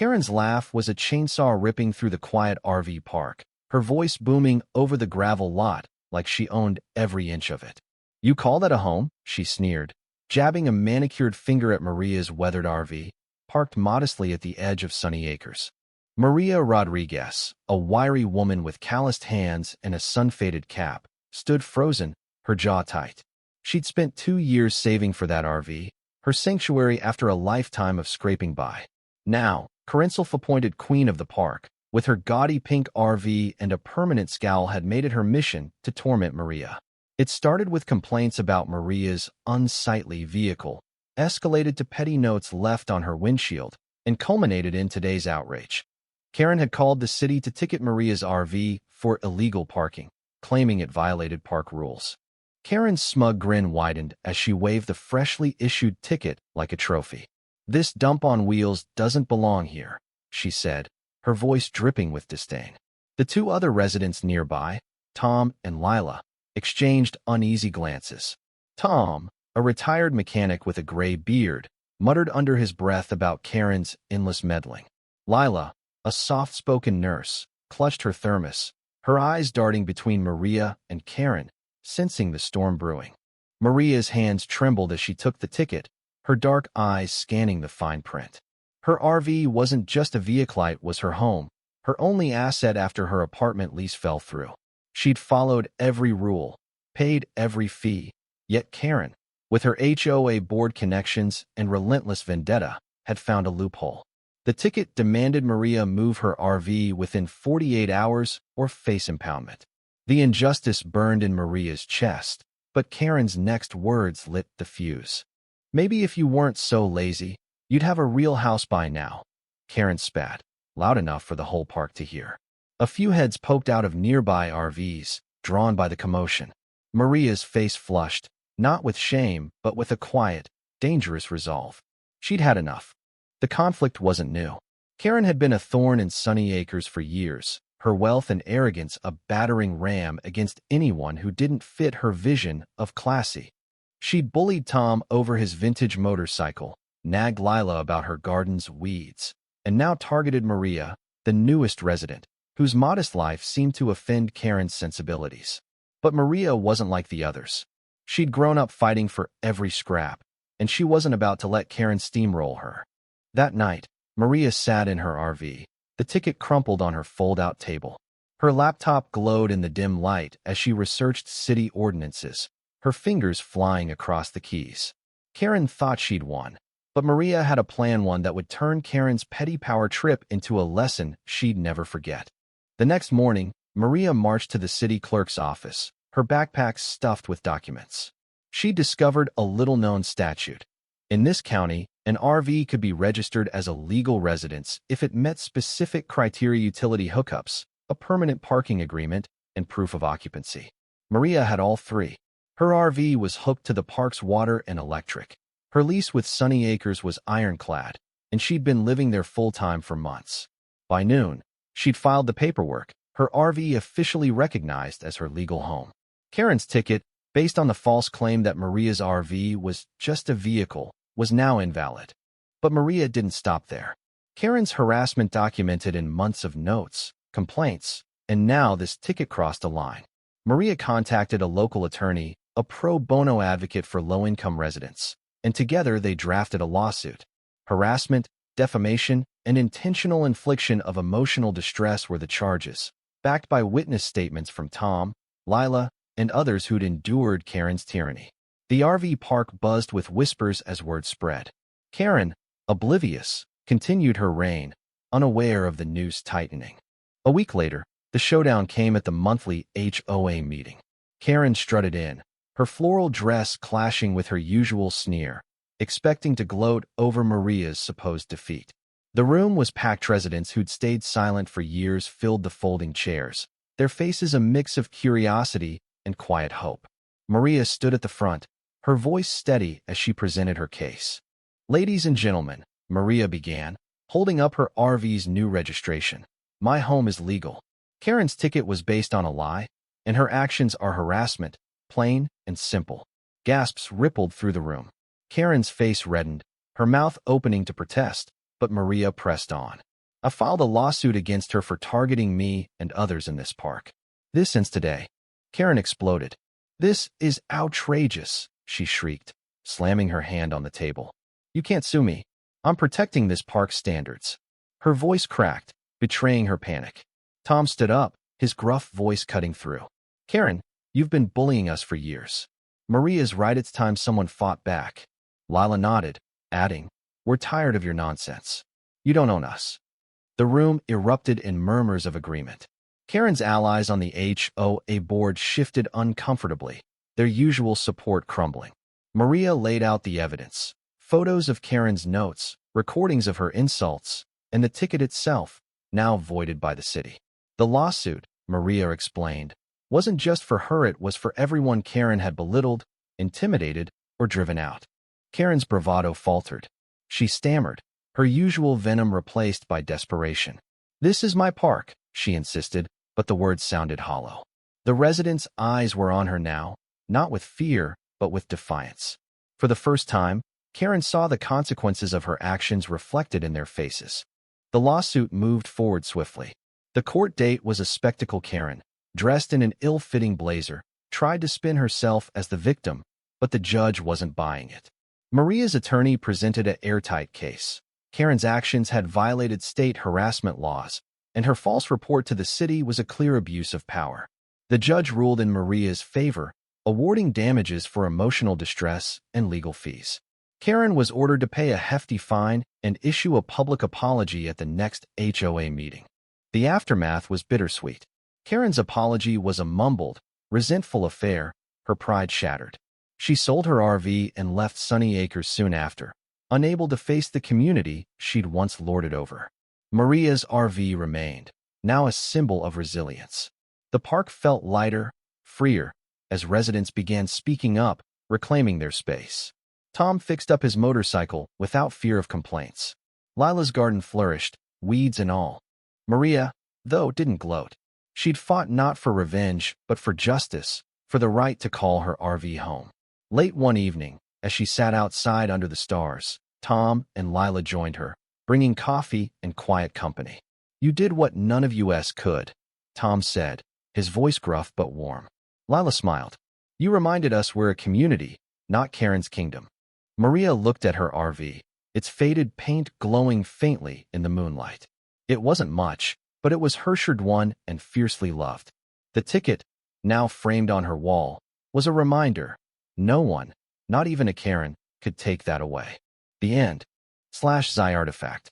Karen's laugh was a chainsaw ripping through the quiet RV park, her voice booming over the gravel lot like she owned every inch of it. "You call that a home?" she sneered, jabbing a manicured finger at Maria's weathered RV, parked modestly at the edge of Sunny Acres. Maria Rodriguez, a wiry woman with calloused hands and a sun-faded cap, stood frozen, her jaw tight. She'd spent 2 years saving for that RV, her sanctuary after a lifetime of scraping by. Now, Karen, self-appointed queen of the park, with her gaudy pink RV and a permanent scowl, had made it her mission to torment Maria. It started with complaints about Maria's unsightly vehicle, escalated to petty notes left on her windshield, and culminated in today's outrage. Karen had called the city to ticket Maria's RV for illegal parking, claiming it violated park rules. Karen's smug grin widened as she waved the freshly issued ticket like a trophy. "This dump on wheels doesn't belong here," she said, her voice dripping with disdain. The 2 other residents nearby, Tom and Lila, exchanged uneasy glances. Tom, a retired mechanic with a gray beard, muttered under his breath about Karen's endless meddling. Lila, a soft-spoken nurse, clutched her thermos, her eyes darting between Maria and Karen, sensing the storm brewing. Maria's hands trembled as she took the ticket, her dark eyes scanning the fine print. Her RV wasn't just a vehicle, it was her home, her only asset after her apartment lease fell through. She'd followed every rule, paid every fee, yet Karen, with her HOA board connections and relentless vendetta, had found a loophole. The ticket demanded Maria move her RV within 48 hours or face impoundment. The injustice burned in Maria's chest, but Karen's next words lit the fuse. "Maybe if you weren't so lazy, you'd have a real house by now," Karen spat, loud enough for the whole park to hear. A few heads poked out of nearby RVs, drawn by the commotion. Maria's face flushed, not with shame, but with a quiet, dangerous resolve. She'd had enough. The conflict wasn't new. Karen had been a thorn in Sunny Acres for years, her wealth and arrogance a battering ram against anyone who didn't fit her vision of classy. She'd bullied Tom over his vintage motorcycle, nagged Lila about her garden's weeds, and now targeted Maria, the newest resident, whose modest life seemed to offend Karen's sensibilities. But Maria wasn't like the others. She'd grown up fighting for every scrap, and she wasn't about to let Karen steamroll her. That night, Maria sat in her RV, the ticket crumpled on her fold-out table. Her laptop glowed in the dim light as she researched city ordinances, her fingers flying across the keys. Karen thought she'd won, but Maria had a plan, one that would turn Karen's petty power trip into a lesson she'd never forget. The next morning, Maria marched to the city clerk's office, her backpack stuffed with documents. She discovered a little-known statute. In this county, an RV could be registered as a legal residence if it met specific criteria: utility hookups, a permanent parking agreement, and proof of occupancy. Maria had all 3. Her RV was hooked to the park's water and electric. Her lease with Sunny Acres was ironclad, and she'd been living there full-time for months. By noon, she'd filed the paperwork, her RV officially recognized as her legal home. Karen's ticket, based on the false claim that Maria's RV was just a vehicle, was now invalid. But Maria didn't stop there. Karen's harassment documented in months of notes, complaints, and now this ticket crossed a line. Maria contacted a local attorney, a pro bono advocate for low-income residents, and together they drafted a lawsuit. Harassment, defamation, and intentional infliction of emotional distress were the charges, backed by witness statements from Tom, Lila, and others who'd endured Karen's tyranny. The RV park buzzed with whispers as word spread. Karen, oblivious, continued her reign, unaware of the noose tightening. A week later, the showdown came at the monthly HOA meeting. Karen strutted in, her floral dress clashing with her usual sneer, expecting to gloat over Maria's supposed defeat. The room was packed. Residents who'd stayed silent for years filled the folding chairs, their faces a mix of curiosity and quiet hope. Maria stood at the front, her voice steady as she presented her case. "Ladies and gentlemen," Maria began, holding up her RV's new registration, "my home is legal. Karen's ticket was based on a lie, and her actions are harassment, plain and simple." Gasps rippled through the room. Karen's face reddened, her mouth opening to protest, but Maria pressed on. I filed a lawsuit against her for targeting me and others in this park. This ends today. Karen exploded. This is outrageous, she shrieked, slamming her hand on the table. You can't sue me. I'm protecting this park's standards. Her voice cracked, betraying her panic. Tom stood up, his gruff voice cutting through. Karen, you've been bullying us for years. Maria's right, it's time someone fought back. Lila nodded, adding, we're tired of your nonsense. You don't own us. The room erupted in murmurs of agreement. Karen's allies on the HOA board shifted uncomfortably, their usual support crumbling. Maria laid out the evidence. Photos of Karen's notes, recordings of her insults, and the ticket itself, now voided by the city. The lawsuit, Maria explained, wasn't just for her, it was for everyone Karen had belittled, intimidated, or driven out. Karen's bravado faltered. She stammered, her usual venom replaced by desperation. This is my park, she insisted, but the words sounded hollow. The residents' eyes were on her now, not with fear, but with defiance. For the first time, Karen saw the consequences of her actions reflected in their faces. The lawsuit moved forward swiftly. The court date was a spectacle. Karen, dressed in an ill-fitting blazer, tried to spin herself as the victim, but the judge wasn't buying it. Maria's attorney presented an airtight case. Karen's actions had violated state harassment laws, and her false report to the city was a clear abuse of power. The judge ruled in Maria's favor, awarding damages for emotional distress and legal fees. Karen was ordered to pay a hefty fine and issue a public apology at the next HOA meeting. The aftermath was bittersweet. Karen's apology was a mumbled, resentful affair, her pride shattered. She sold her RV and left Sunny Acres soon after, unable to face the community she'd once lorded over. Maria's RV remained, now a symbol of resilience. The park felt lighter, freer, as residents began speaking up, reclaiming their space. Tom fixed up his motorcycle without fear of complaints. Lila's garden flourished, weeds and all. Maria, though, didn't gloat. She'd fought not for revenge, but for justice, for the right to call her RV home. Late one evening, as she sat outside under the stars, Tom and Lila joined her, bringing coffee and quiet company. You did what none of us could, Tom said, his voice gruff but warm. Lila smiled. You reminded us we're a community, not Karen's kingdom. Maria looked at her RV, its faded paint glowing faintly in the moonlight. It wasn't much, but it was her shared one and fiercely loved. The ticket, now framed on her wall, was a reminder. No one, not even a Karen, could take that away. The end. /Z artifact.